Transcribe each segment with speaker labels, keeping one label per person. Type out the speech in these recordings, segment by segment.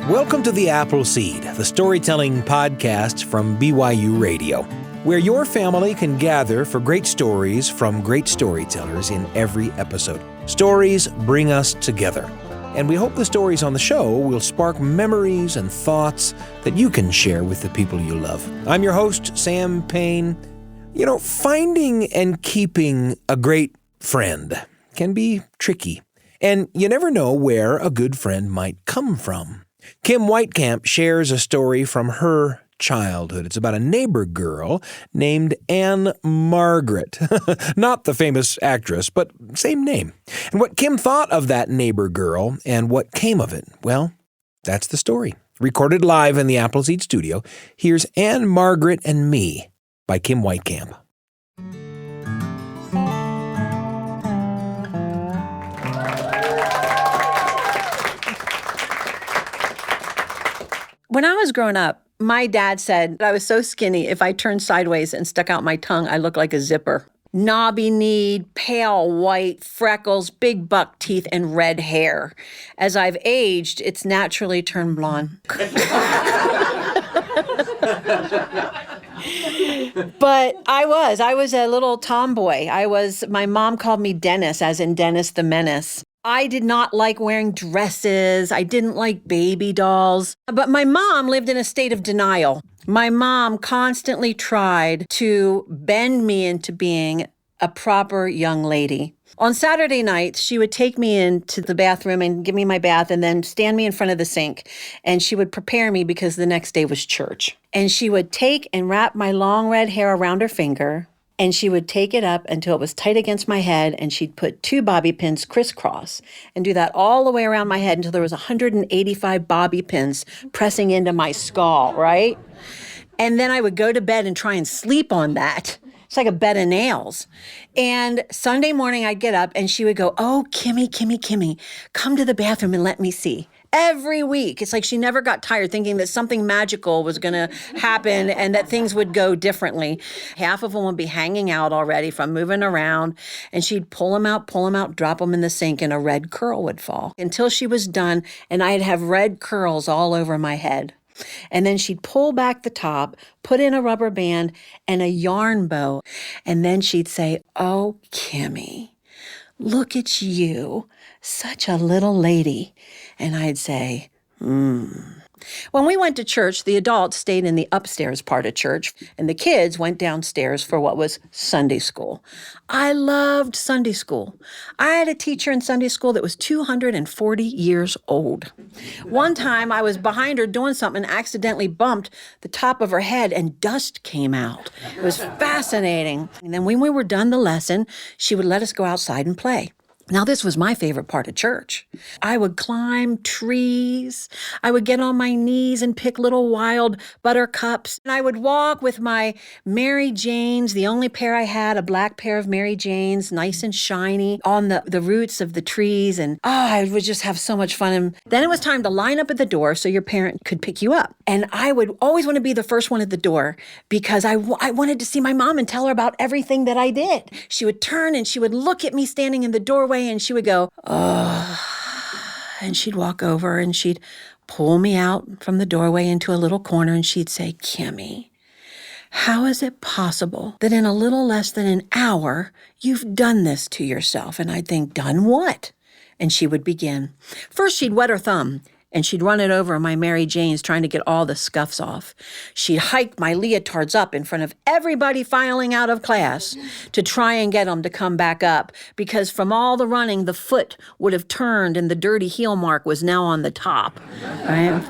Speaker 1: Welcome to The Apple Seed, the storytelling podcast from BYUradio, where your family can gather for great stories from great storytellers in every episode. Stories bring us together, and we hope the stories on the show will spark memories and thoughts that you can share with the people you love. I'm your host, Sam Payne. You know, finding and keeping a great friend can be tricky, and you never know where a good friend might come from. Kim Weitkamp shares a story from her childhood. It's about a neighbor girl named Anne Margaret. Not the famous actress, but same name. And what Kim thought of that neighbor girl and what came of it, well, that's the story. Recorded live in the Appleseed studio, here's Anne, Margaret and Me by Kim Weitkamp.
Speaker 2: When I was growing up, my dad said I was so skinny, if I turned sideways and stuck out my tongue, I looked like a zipper. Knobby-kneed, pale white, freckles, big buck teeth, and red hair. As I've aged, it's naturally turned blonde. But I was a little tomboy. My mom called me Dennis, as in Dennis the Menace. I did not like wearing dresses. I didn't like baby dolls. But my mom lived in a state of denial. My mom constantly tried to bend me into being a proper young lady. On Saturday nights, she would take me into the bathroom and give me my bath and then stand me in front of the sink. And she would prepare me because the next day was church. And she would take and wrap my long red hair around her finger. And she would take it up until it was tight against my head, and she'd put 2 bobby pins crisscross and do that all the way around my head until there was 185 bobby pins pressing into my skull, right? And then I would go to bed and try and sleep on that. It's like a bed of nails. And Sunday morning I'd get up and she would go, "Oh, Kimmy, come to the bathroom and let me see." Every week. It's like she never got tired thinking that something magical was going to happen and that things would go differently. Half of them would be hanging out already from moving around, and she'd pull them out, drop them in the sink, and a red curl would fall until she was done, and I'd have red curls all over my head. And then she'd pull back the top, put in a rubber band and a yarn bow, and then she'd say, "Oh, Kimmy, look at you, such a little lady." And I'd say, When we went to church, the adults stayed in the upstairs part of church, and the kids went downstairs for what was Sunday school. I loved Sunday school. I had a teacher in Sunday school that was 240 years old. One time, I was behind her doing something and accidentally bumped the top of her head, and dust came out. It was fascinating. And then when we were done the lesson, she would let us go outside and play. Now, this was my favorite part of church. I would climb trees. I would get on my knees and pick little wild buttercups. And I would walk with my Mary Janes, the only pair I had, a black pair of Mary Janes, nice and shiny, on the roots of the trees. And I would just have so much fun. And then it was time to line up at the door so your parent could pick you up. And I would always want to be the first one at the door because I wanted to see my mom and tell her about everything that I did. She would turn and she would look at me standing in the doorway, and she would go, "Oh," and she'd walk over and she'd pull me out from the doorway into a little corner and she'd say, "Kimmy, how is it possible that in a little less than an hour you've done this to yourself?" And I'd think, "Done what?" And she would begin. First, she'd wet her thumb and she'd run it over my Mary Janes, trying to get all the scuffs off. She'd hike my leotards up in front of everybody filing out of class to try and get them to come back up, because from all the running, the foot would have turned and the dirty heel mark was now on the top, right?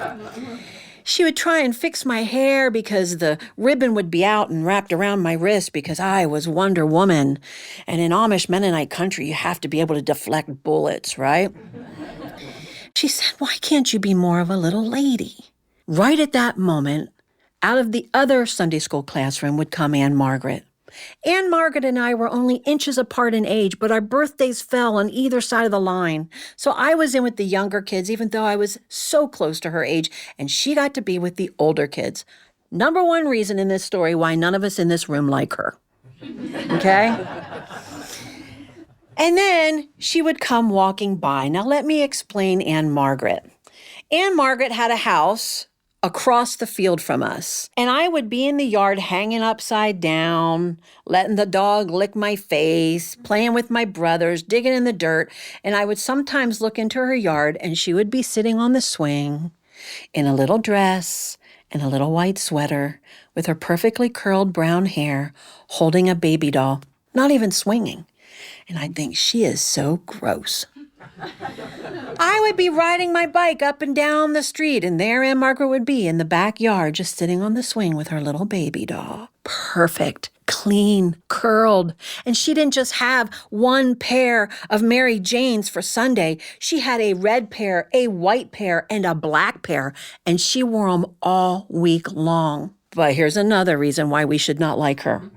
Speaker 2: She would try and fix my hair because the ribbon would be out and wrapped around my wrist because I was Wonder Woman. And in Amish Mennonite country, you have to be able to deflect bullets, right? She said, "Why can't you be more of a little lady?" Right at that moment, out of the other Sunday school classroom would come Anne Margaret. Anne Margaret and I were only inches apart in age, but our birthdays fell on either side of the line. So I was in with the younger kids, even though I was so close to her age, and she got to be with the older kids. Number one reason in this story why none of us in this room like her. Okay? And then she would come walking by. Now, let me explain Anne Margaret. Aunt Margaret had a house across the field from us. And I would be in the yard hanging upside down, letting the dog lick my face, playing with my brothers, digging in the dirt. And I would sometimes look into her yard and she would be sitting on the swing in a little dress and a little white sweater with her perfectly curled brown hair, holding a baby doll, not even swinging. And I'd think, she is so gross. I would be riding my bike up and down the street, and there Aunt Margaret would be in the backyard just sitting on the swing with her little baby doll. Perfect, clean, curled. And she didn't just have one pair of Mary Janes for Sunday. She had a red pair, a white pair, and a black pair, and she wore them all week long. But here's another reason why we should not like her.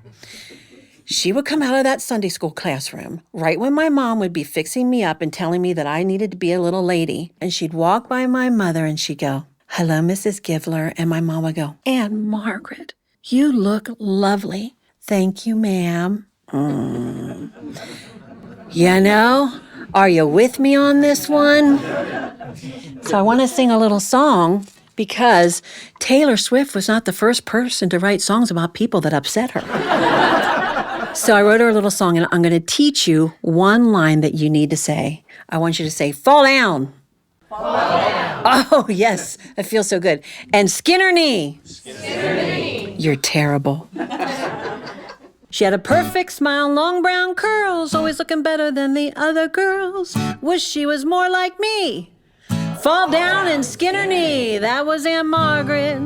Speaker 2: She would come out of that Sunday school classroom right when my mom would be fixing me up and telling me that I needed to be a little lady. And she'd walk by my mother and she'd go, "Hello, Mrs. Givler." And my mom would go, "Aunt Margaret, you look lovely." "Thank you, ma'am." You know, are you with me on this one? So I want to sing a little song because Taylor Swift was not the first person to write songs about people that upset her. So I wrote her a little song, and I'm going to teach you one line that you need to say. I want you to say, "Fall down." Fall down. Oh, yes. That feels so good. And skin her knee. Skin her knee. You're terrible. She had a perfect smile, long brown curls, always looking better than the other girls. Wish she was more like me. Fall down and skin her knee. That was Aunt Margaret.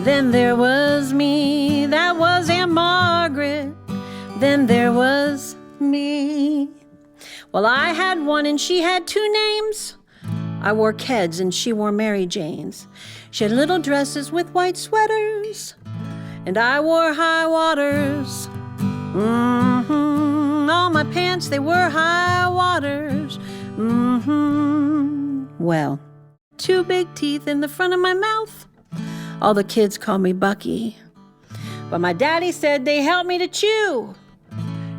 Speaker 2: Then there was me. That was Aunt Margaret. Then there was me. Well, I had one and she had two names. I wore Keds and she wore Mary Janes. She had little dresses with white sweaters, and I wore high waters. All my pants, they were high waters. Well, two big teeth in the front of my mouth. All the kids call me Bucky. But my daddy said they helped me to chew,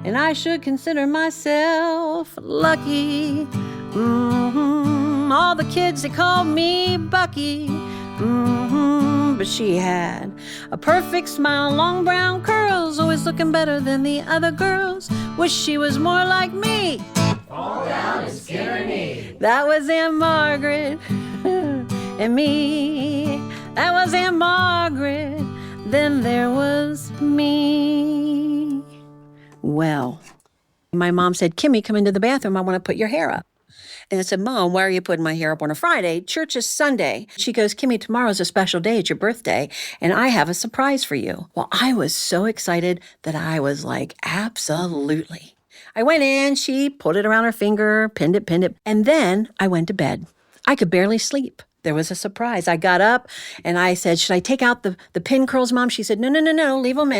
Speaker 2: and I should consider myself lucky. All the kids, they called me Bucky. But she had a perfect smile, long brown curls, always looking better than the other girls. Wish she was more like me. Fall down and skin her knee. That was Aunt Margaret and me. That was Aunt Margaret. Then there was me. Well, my mom said, "Kimmy, come into the bathroom. I want to put your hair up." And I said, "Mom, why are you putting my hair up on a Friday? Church is Sunday." She goes, "Kimmy, tomorrow's a special day. It's your birthday, and I have a surprise for you." Well, I was so excited that I was like, absolutely. I went in, she put it around her finger, pinned it, and then I went to bed. I could barely sleep. There was a surprise. I got up and I said, "Should I take out the pin curls, Mom?" She said, No, leave them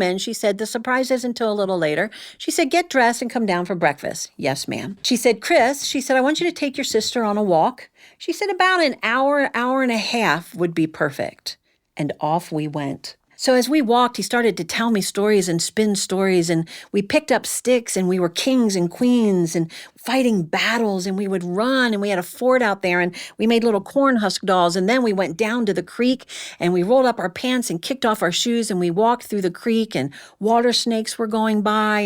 Speaker 2: in. She said, "The surprise isn't until a little later." She said, "Get dressed and come down for breakfast." "Yes, ma'am." She said, "Chris," she said, "I want you to take your sister on a walk." She said, "About an hour and a half would be perfect." And off we went. So as we walked, he started to tell me stories and spin stories, and we picked up sticks, and we were kings and queens and fighting battles, and we would run, and we had a fort out there, and we made little corn husk dolls, and then we went down to the creek, and we rolled up our pants and kicked off our shoes, and we walked through the creek, and water snakes were going by,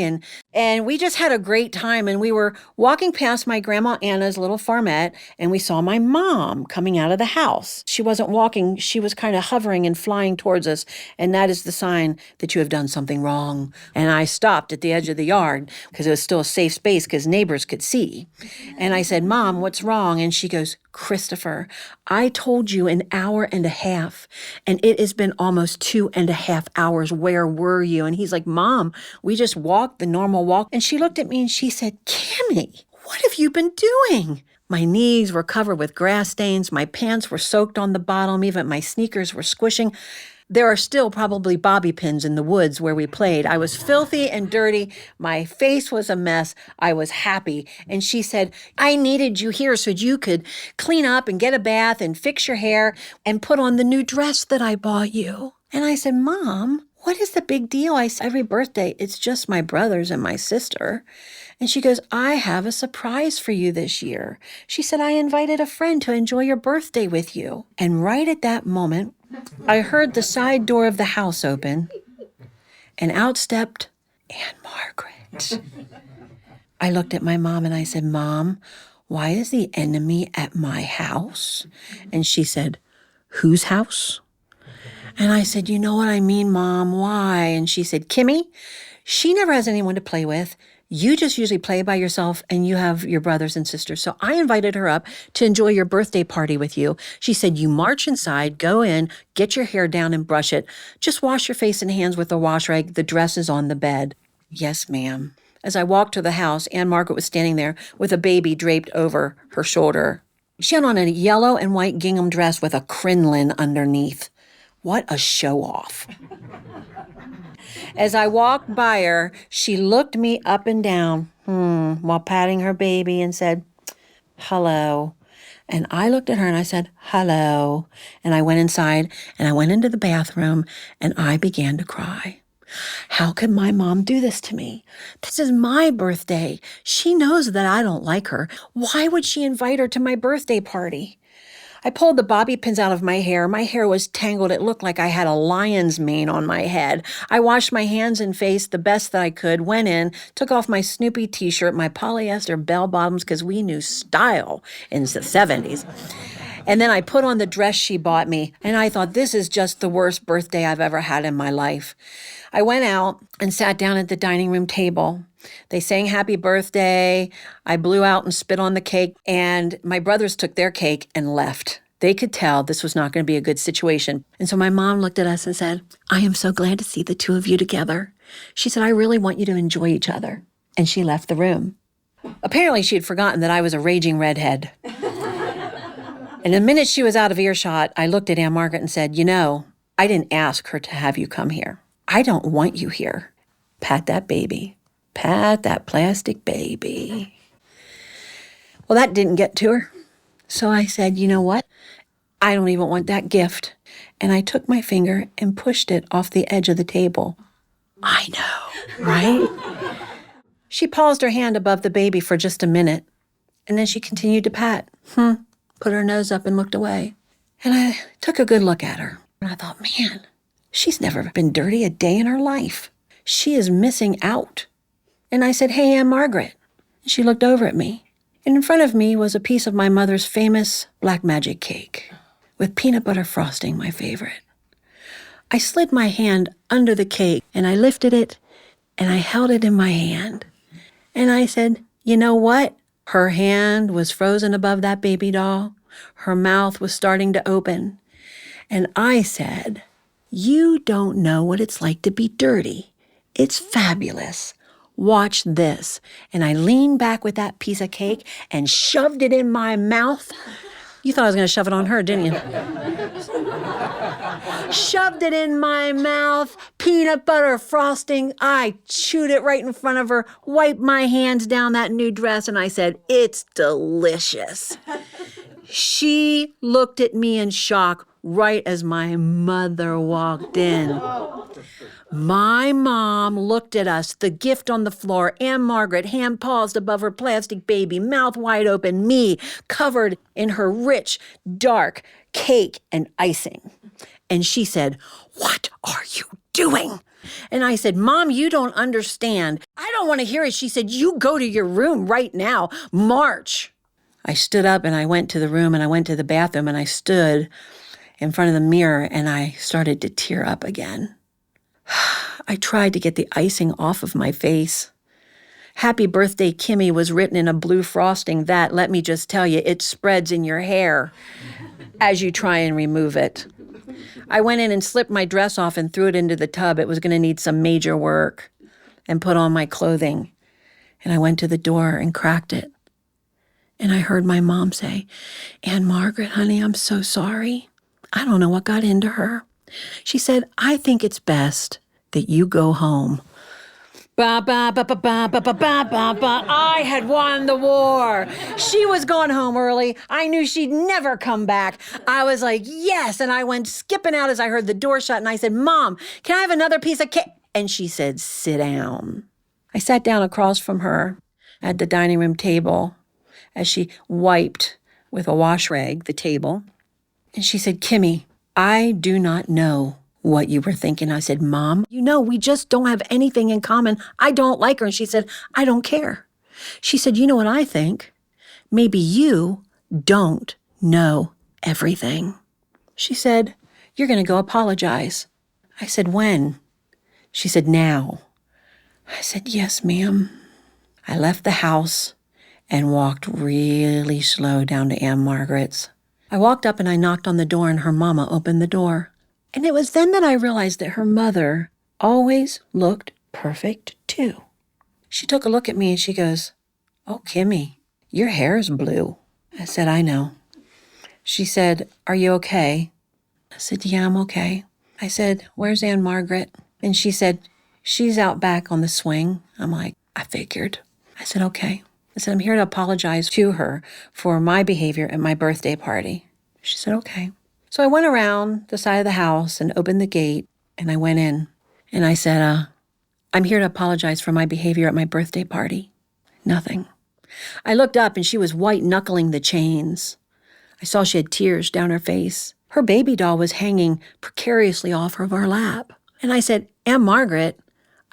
Speaker 2: and we just had a great time. And we were walking past my Grandma Anna's little farmette, and we saw my mom coming out of the house. She wasn't walking. She was kind of hovering and flying towards us, and that is the sign that you have done something wrong. And I stopped at the edge of the yard because it was still a safe space because neighbors could see. And I said, "Mom, what's wrong?" And she goes, "Christopher, I told you an hour and a half, and it has been almost 2.5 hours. Where were you?" And he's like, "Mom, we just walked the normal walk." And she looked at me and she said, "Kimmy, what have you been doing?" My knees were covered with grass stains. My pants were soaked on the bottom. Even my sneakers were squishing. There are still probably bobby pins in the woods where we played. I was filthy and dirty. My face was a mess. I was happy. And she said, "I needed you here so you could clean up and get a bath and fix your hair and put on the new dress that I bought you." And I said, "Mom, what is the big deal? I said, every birthday, it's just my brothers and my sister. And she goes, I have a surprise for you this year. She said, I invited a friend to enjoy your birthday with you. And right at that moment, I heard the side door of the house open, and out stepped Aunt Margaret. I looked at my mom and I said, Mom, why is the enemy at my house? And she said, whose house? And I said, you know what I mean, Mom, why? And she said, Kimmy, she never has anyone to play with. You just usually play by yourself and you have your brothers and sisters. So I invited her up to enjoy your birthday party with you. She said, you march inside, go in, get your hair down and brush it. Just wash your face and hands with a wash rag. The dress is on the bed. Yes, ma'am. As I walked to the house, Aunt Margaret was standing there with a baby draped over her shoulder. She had on a yellow and white gingham dress with a crinoline underneath. What a show-off. As I walked by her, she looked me up and down, while patting her baby and said, hello. And I looked at her and I said, hello. And I went inside and I went into the bathroom and I began to cry. How could my mom do this to me? This is my birthday. She knows that I don't like her. Why would she invite her to my birthday party? I pulled the bobby pins out of my hair. My hair was tangled. It looked like I had a lion's mane on my head. I washed my hands and face the best that I could, went in, took off my Snoopy t-shirt, my polyester bell-bottoms, because we knew style in the 70s. And then I put on the dress she bought me, and I thought, this is just the worst birthday I've ever had in my life. I went out and sat down at the dining room table. They sang happy birthday. I blew out and spit on the cake, and my brothers took their cake and left. They could tell this was not going to be a good situation. And so my mom looked at us and said, I am so glad to see the two of you together. She said, I really want you to enjoy each other. And she left the room. Apparently, she had forgotten that I was a raging redhead. And the minute she was out of earshot, I looked at Aunt Margaret and said, you know, I didn't ask her to have you come here. I don't want you here. Pat that baby. Pat that plastic baby. Well, that didn't get to her. So I said, you know what? I don't even want that gift. And I took my finger and pushed it off the edge of the table. I know, right? She paused her hand above the baby for just a minute, and then she continued to pat. Put her nose up and looked away. And I took a good look at her. And I thought, man, she's never been dirty a day in her life. She is missing out. And I said, hey, Aunt Margaret. And she looked over at me. And in front of me was a piece of my mother's famous black magic cake with peanut butter frosting, my favorite. I slid my hand under the cake and I lifted it and I held it in my hand. And I said, you know what? Her hand was frozen above that baby doll. Her mouth was starting to open. And I said, you don't know what it's like to be dirty. It's fabulous. Watch this. And I leaned back with that piece of cake and shoved it in my mouth. You thought I was going to shove it on her, didn't you? Shoved it in my mouth, peanut butter frosting. I chewed it right in front of her, wiped my hands down that new dress, and I said, it's delicious. She looked at me in shock right as my mother walked in. My mom looked at us, the gift on the floor, Aunt Margaret, hand paused above her plastic baby, mouth wide open, me covered in her rich, dark cake and icing. And she said, what are you doing? And I said, Mom, you don't understand. I don't want to hear it. She said, you go to your room right now. March. I stood up and I went to the room and I went to the bathroom and I stood in front of the mirror and I started to tear up again. I tried to get the icing off of my face. Happy Birthday, Kimmy was written in a blue frosting that, let me just tell you, it spreads in your hair as you try and remove it. I went in and slipped my dress off and threw it into the tub. It was going to need some major work, and put on my clothing. And I went to the door and cracked it. And I heard my mom say, Aunt Margaret, honey, I'm so sorry. I don't know what got into her. She said, I think it's best that you go home. Ba, ba, ba, ba, ba, ba, ba, ba, ba, ba. I had won the war. She was going home early. I knew she'd never come back. I was like, yes. And I went skipping out as I heard the door shut. And I said, Mom, can I have another piece of cake? And she said, sit down. I sat down across from her at the dining room table as she wiped with a wash rag the table. And she said, Kimmy, I do not know what you were thinking. I said, Mom, we just don't have anything in common. I don't like her. And she said, I don't care. She said, you know what I think? Maybe you don't know everything. She said, you're going to go apologize. I said, when? She said, now. I said, yes, ma'am. I left the house and walked really slow down to Aunt Margaret's. I walked up and I knocked on the door and her mama opened the door. And it was then that I realized that her mother always looked perfect too. She took a look at me and she goes, oh, Kimmy, your hair is blue. I said, I know. She said, are you okay? I said, yeah, I'm okay. I said, where's Aunt Margaret? And she said, she's out back on the swing. I'm like, I figured. I said, okay. I said, I'm here to apologize to her for my behavior at my birthday party. She said, okay. So I went around the side of the house and opened the gate, and I went in. And I said, I'm here to apologize for my behavior at my birthday party. Nothing. I looked up, and she was white-knuckling the chains. I saw she had tears down her face. Her baby doll was hanging precariously off of her lap. And I said, Aunt Margaret,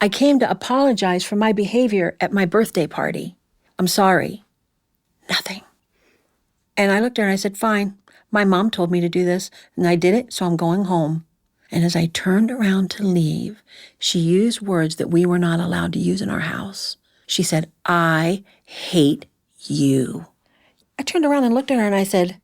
Speaker 2: I came to apologize for my behavior at my birthday party. I'm sorry. Nothing. And I looked at her and I said, fine. My mom told me to do this, and I did it, so I'm going home. And as I turned around to leave, she used words that we were not allowed to use in our house. She said, I hate you. I turned around and looked at her and I said,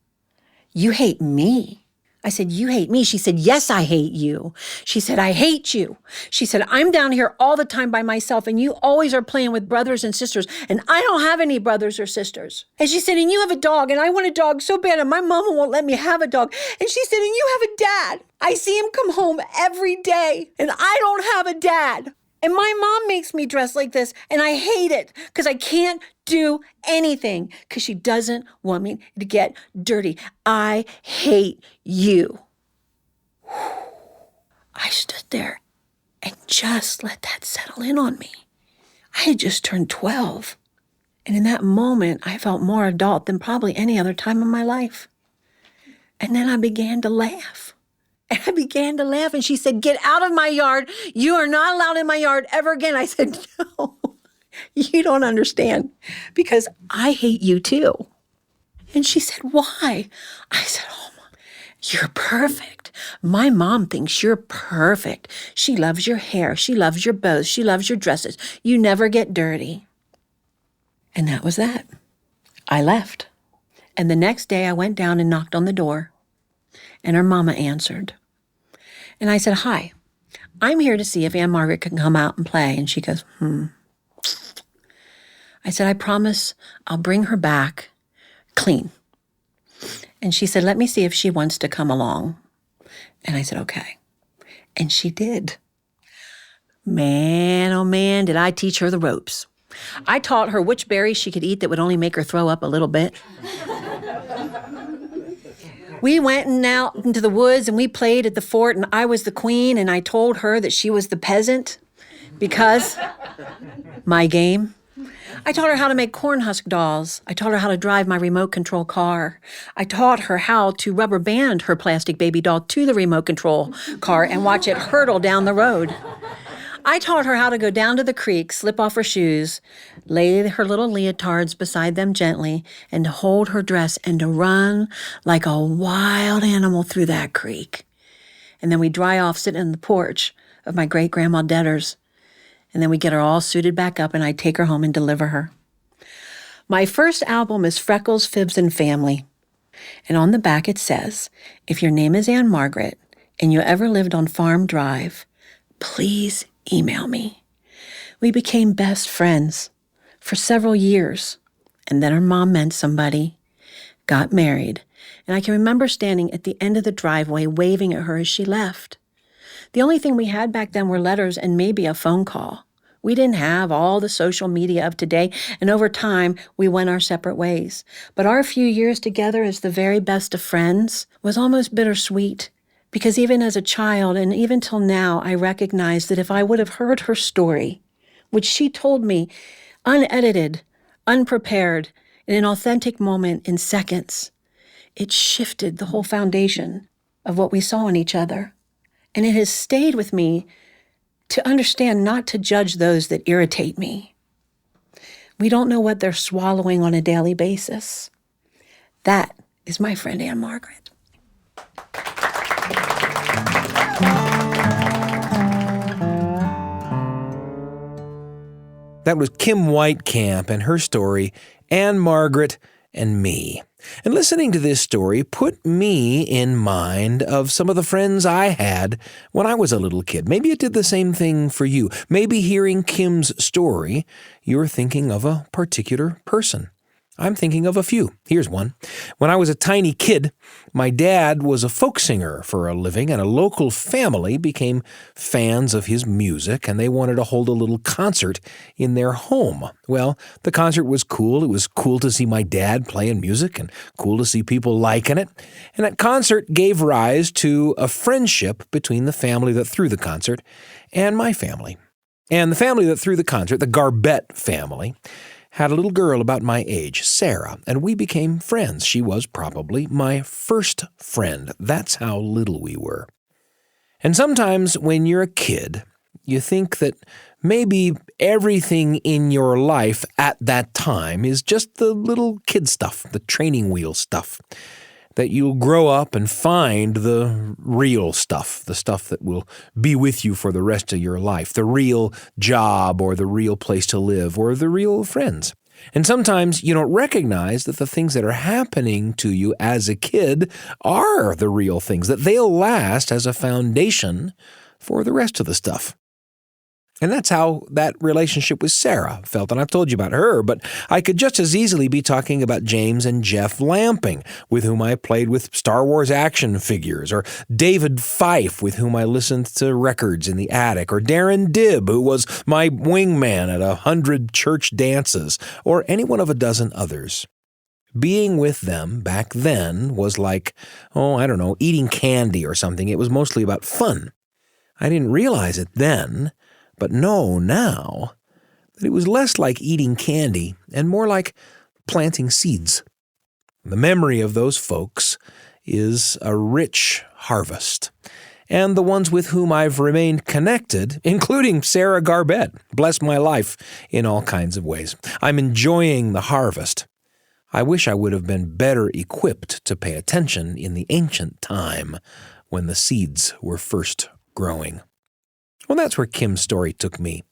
Speaker 2: you hate me. I said, you hate me. She said, yes, I hate you. She said, I hate you. She said, I'm down here all the time by myself, and you always are playing with brothers and sisters, and I don't have any brothers or sisters. And she said, and you have a dog, and I want a dog so bad, and my mama won't let me have a dog. And she said, and you have a dad. I see him come home every day, and I don't have a dad. And my mom makes me dress like this, and I hate it because I can't do anything because she doesn't want me to get dirty. I hate you. I stood there and just let that settle in on me. I had just turned 12, and in that moment, I felt more adult than probably any other time in my life. And then I began to laugh. And I began to laugh, and she said, get out of my yard. You are not allowed in my yard ever again. I said, no, you don't understand, because I hate you too. And she said, why? I said, oh, Mom, you're perfect. My mom thinks you're perfect. She loves your hair. She loves your bows. She loves your dresses. You never get dirty. And that was that. I left. And the next day I went down and knocked on the door, and her mama answered. And I said, hi, I'm here to see if Aunt Margaret can come out and play. And she goes, I said, I promise I'll bring her back clean. And she said, let me see if she wants to come along. And I said, okay. And she did. Man, oh man, did I teach her the ropes. I taught her which berries she could eat that would only make her throw up a little bit. We went out into the woods and we played at the fort, and I was the queen, and I told her that she was the peasant because my game. I taught her how to make corn husk dolls. I taught her how to drive my remote control car. I taught her how to rubber band her plastic baby doll to the remote control car and watch it hurtle down the road. I taught her how to go down to the creek, slip off her shoes, lay her little leotards beside them gently, and to hold her dress and to run like a wild animal through that creek. And then we dry off sitting on the porch of my great-grandma Detter's. And then we get her all suited back up, and I take her home and deliver her. My first album is Freckles, Fibs, and Family. And on the back it says, if your name is Aunt Margaret and you ever lived on Farm Drive, please email me. We became best friends for several years. And then her mom met somebody, got married. And I can remember standing at the end of the driveway waving at her as she left. The only thing we had back then were letters and maybe a phone call. We didn't have all the social media of today, and over time, we went our separate ways. But our few years together as the very best of friends was almost bittersweet, because even as a child, and even till now, I recognize that if I would have heard her story, which she told me, unedited, unprepared, in an authentic moment in seconds, it shifted the whole foundation of what we saw in each other. And it has stayed with me to understand not to judge those that irritate me. We don't know what they're swallowing on a daily basis. That is my friend Aunt Margaret.
Speaker 1: That was Kim Weitkamp and her story, Margaret and Me. And listening to this story put me in mind of some of the friends I had when I was a little kid. Maybe it did the same thing for you. Maybe hearing Kim's story, you're thinking of a particular person. I'm thinking of a few. Here's one. When I was a tiny kid, my dad was a folk singer for a living, and a local family became fans of his music, and they wanted to hold a little concert in their home. Well, the concert was cool. It was cool to see my dad playing music and cool to see people liking it. And that concert gave rise to a friendship between the family that threw the concert and my family. And the family that threw the concert, the Garbett family, had a little girl about my age, Sarah, and we became friends. She was probably my first friend. That's how little we were. And sometimes when you're a kid, you think that maybe everything in your life at that time is just the little kid stuff, the training wheel stuff, that you'll grow up and find the real stuff, the stuff that will be with you for the rest of your life, the real job or the real place to live or the real friends. And sometimes you don't recognize that the things that are happening to you as a kid are the real things, that they'll last as a foundation for the rest of the stuff. And that's how that relationship with Sarah felt. And I've told you about her, but I could just as easily be talking about James and Jeff Lamping, with whom I played with Star Wars action figures, or David Fife, with whom I listened to records in the attic, or Darren Dibb, who was my wingman at 100 church dances, or any one of a dozen others. Being with them back then was like, eating candy or something. It was mostly about fun. I didn't realize it then, but know now that it was less like eating candy and more like planting seeds. The memory of those folks is a rich harvest. And the ones with whom I've remained connected, including Sarah Garbett, bless my life in all kinds of ways. I'm enjoying the harvest. I wish I would have been better equipped to pay attention in the ancient time when the seeds were first growing. Well, that's where Kim's story took me.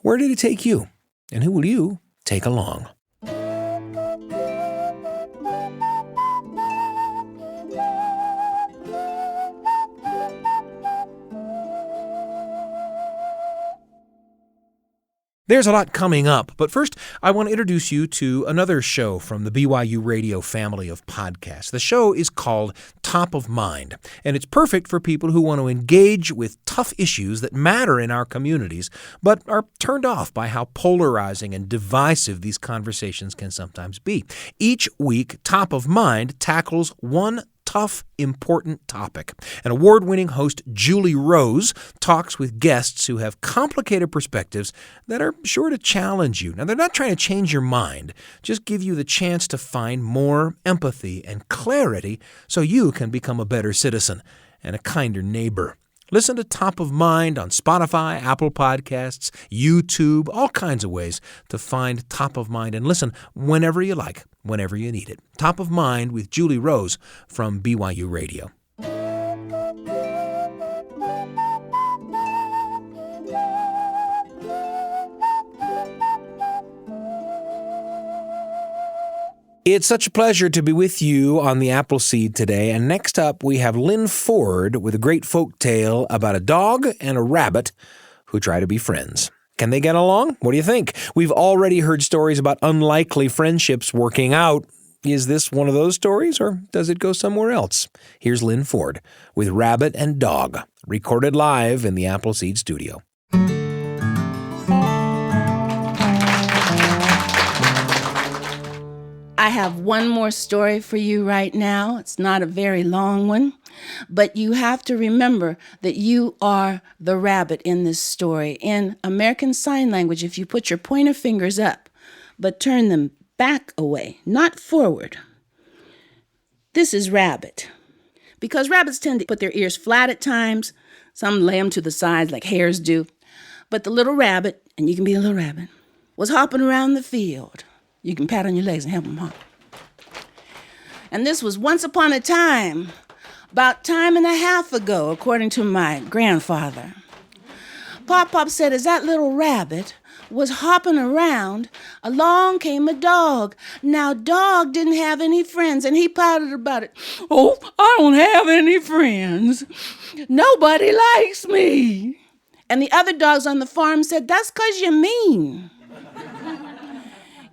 Speaker 1: Where did it take you? And who will you take along? There's a lot coming up, but first I want to introduce you to another show from the BYU Radio family of podcasts. The show is called Top of Mind, and it's perfect for people who want to engage with tough issues that matter in our communities, but are turned off by how polarizing and divisive these conversations can sometimes be. Each week, Top of Mind tackles one tough, important topic. And award-winning host Julie Rose talks with guests who have complicated perspectives that are sure to challenge you. Now, they're not trying to change your mind, just give you the chance to find more empathy and clarity so you can become a better citizen and a kinder neighbor. Listen to Top of Mind on Spotify, Apple Podcasts, YouTube, all kinds of ways to find Top of Mind and listen whenever you like, whenever you need it. Top of Mind with Julie Rose from BYU Radio. It's such a pleasure to be with you on the Appleseed today. And next up, we have Lyn Ford with a great folk tale about a dog and a rabbit who try to be friends. Can they get along? What do you think? We've already heard stories about unlikely friendships working out. Is this one of those stories, or does it go somewhere else? Here's Lyn Ford with Rabbit and Dog, recorded live in the Appleseed studio.
Speaker 3: I have one more story for you right now. It's not a very long one, but you have to remember that you are the rabbit in this story. In American Sign Language, if you put your pointer fingers up, but turn them back away, not forward, this is rabbit. Because rabbits tend to put their ears flat at times. Some lay them to the sides like hares do. But the little rabbit, and you can be a little rabbit, was hopping around the field. You can pat on your legs and help him hop. And this was once upon a time, about time and a half ago, according to my grandfather. Pop said as that little rabbit was hopping around, along came a dog. Now, dog didn't have any friends, and he pouted about it. Oh, I don't have any friends. Nobody likes me. And the other dogs on the farm said, that's 'cause you're mean.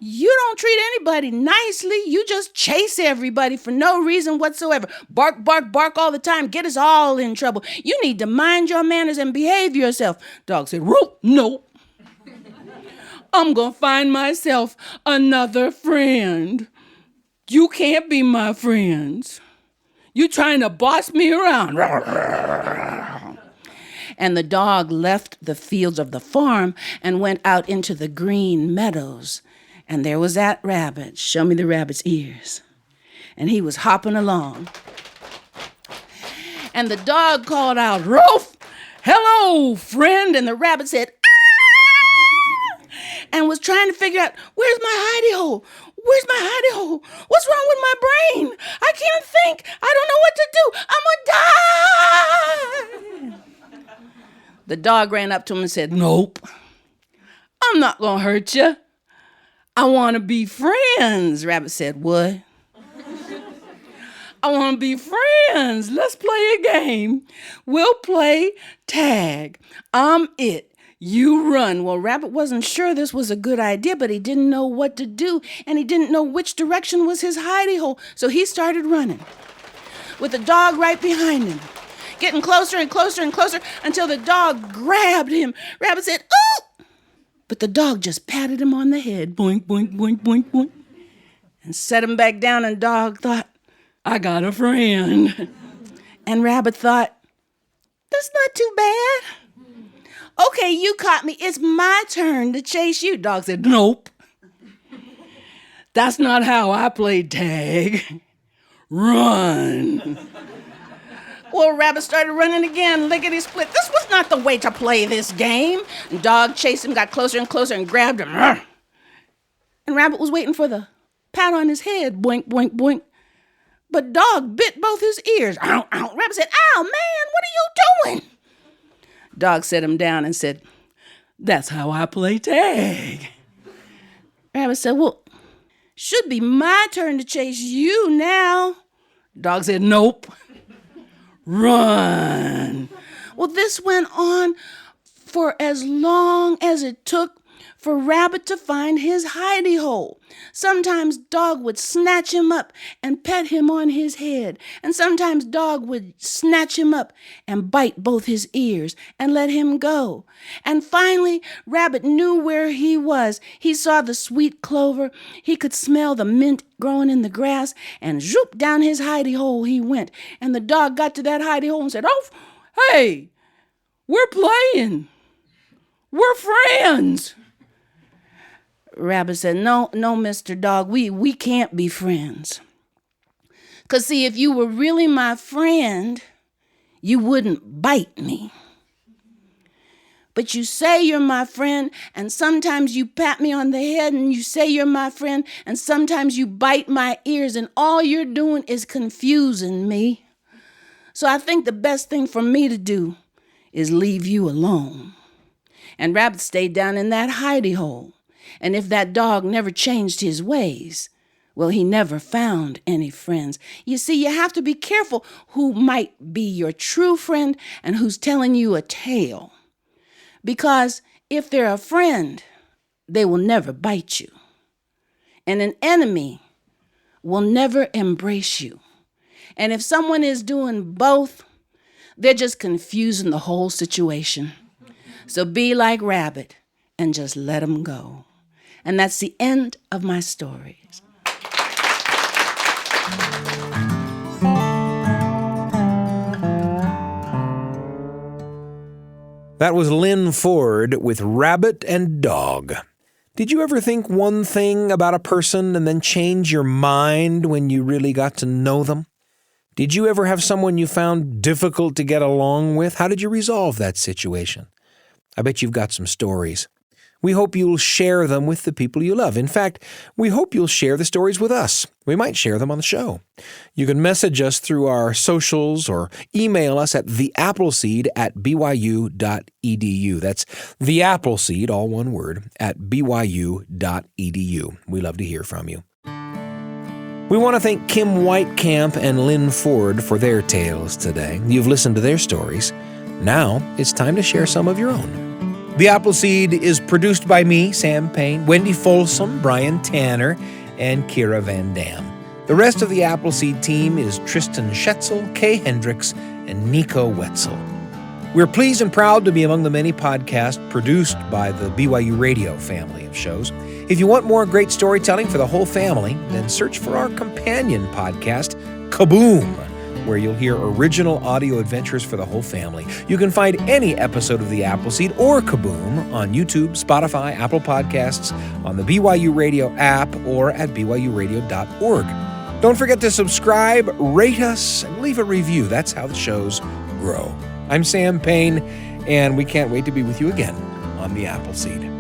Speaker 3: You don't treat anybody nicely. You just chase everybody for no reason whatsoever. Bark, bark, bark all the time. Get us all in trouble. You need to mind your manners and behave yourself. Dog said, no. I'm going to find myself another friend. You can't be my friends. You trying to boss me around. And the dog left the fields of the farm and went out into the green meadows. And there was that rabbit. Show me the rabbit's ears. And he was hopping along. And the dog called out, Rolf, hello, friend. And the rabbit said, ah! And was trying to figure out, where's my hidey hole? Where's my hidey hole? What's wrong with my brain? I can't think. I don't know what to do. I'm gonna die. The dog ran up to him and said, nope, I'm not gonna hurt you. I want to be friends. Rabbit said, what? I want to be friends. Let's play a game. We'll play tag. I'm it. You run. Well, Rabbit wasn't sure this was a good idea, but he didn't know what to do, and he didn't know which direction was his hidey hole. So he started running with the dog right behind him, getting closer and closer and closer until the dog grabbed him. Rabbit said, ooh! But the dog just patted him on the head, boink, boink, boink, boink, boink, and set him back down, and dog thought, I got a friend. And Rabbit thought, that's not too bad. Okay, you caught me. It's my turn to chase you. Dog said, nope. That's not how I play tag. Run. Well, Rabbit started running again, lickety-split. This was not the way to play this game. And dog chased him, got closer and closer, and grabbed him. And Rabbit was waiting for the pat on his head, boink, boink, boink. But dog bit both his ears. Ow, ow. Rabbit said, ow, man, what are you doing? Dog set him down and said, that's how I play tag. Rabbit said, well, should be my turn to chase you now. Dog said, nope. Run. Well, this went on for as long as it took for Rabbit to find his hidey hole. Sometimes dog would snatch him up and pet him on his head. And sometimes dog would snatch him up and bite both his ears and let him go. And finally, Rabbit knew where he was. He saw the sweet clover. He could smell the mint growing in the grass. And zoop, down his hidey hole he went. And the dog got to that hidey hole and said, oh, hey, we're playing. We're friends. Rabbit said, no, Mr. Dog, we can't be friends. 'Cause see, if you were really my friend, you wouldn't bite me. But you say you're my friend, and sometimes you pat me on the head, and you say you're my friend, and sometimes you bite my ears, and all you're doing is confusing me. So I think the best thing for me to do is leave you alone. And Rabbit stayed down in that hidey hole. And if that dog never changed his ways, well, he never found any friends. You see, you have to be careful who might be your true friend and who's telling you a tale. Because if they're a friend, they will never bite you. And an enemy will never embrace you. And if someone is doing both, they're just confusing the whole situation. So be like Rabbit and just let them go. And that's the end of my stories.
Speaker 1: That was Lyn Ford with Rabbit and Dog. Did you ever think one thing about a person and then change your mind when you really got to know them? Did you ever have someone you found difficult to get along with? How did you resolve that situation? I bet you've got some stories. We hope you'll share them with the people you love. In fact, we hope you'll share the stories with us. We might share them on the show. You can message us through our socials or email us at theappleseed@byu.edu. That's theappleseed, all one word, at byu.edu. We love to hear from you. We want to thank Kim Weitkamp and Lyn Ford for their tales today. You've listened to their stories. Now it's time to share some of your own. The Appleseed is produced by me, Sam Payne, Wendy Folsom, Brian Tanner, and Kira Van Dam. The rest of the Appleseed team is Tristan Schetzel, Kay Hendricks, and Nico Wetzel. We're pleased and proud to be among the many podcasts produced by the BYUradio family of shows. If you want more great storytelling for the whole family, then search for our companion podcast, Kaboom, where you'll hear original audio adventures for the whole family. You can find any episode of The Appleseed or Kaboom on YouTube, Spotify, Apple Podcasts, on the BYU Radio app, or at byuradio.org. Don't forget to subscribe, rate us, and leave a review. That's how the shows grow. I'm Sam Payne, and we can't wait to be with you again on The Appleseed.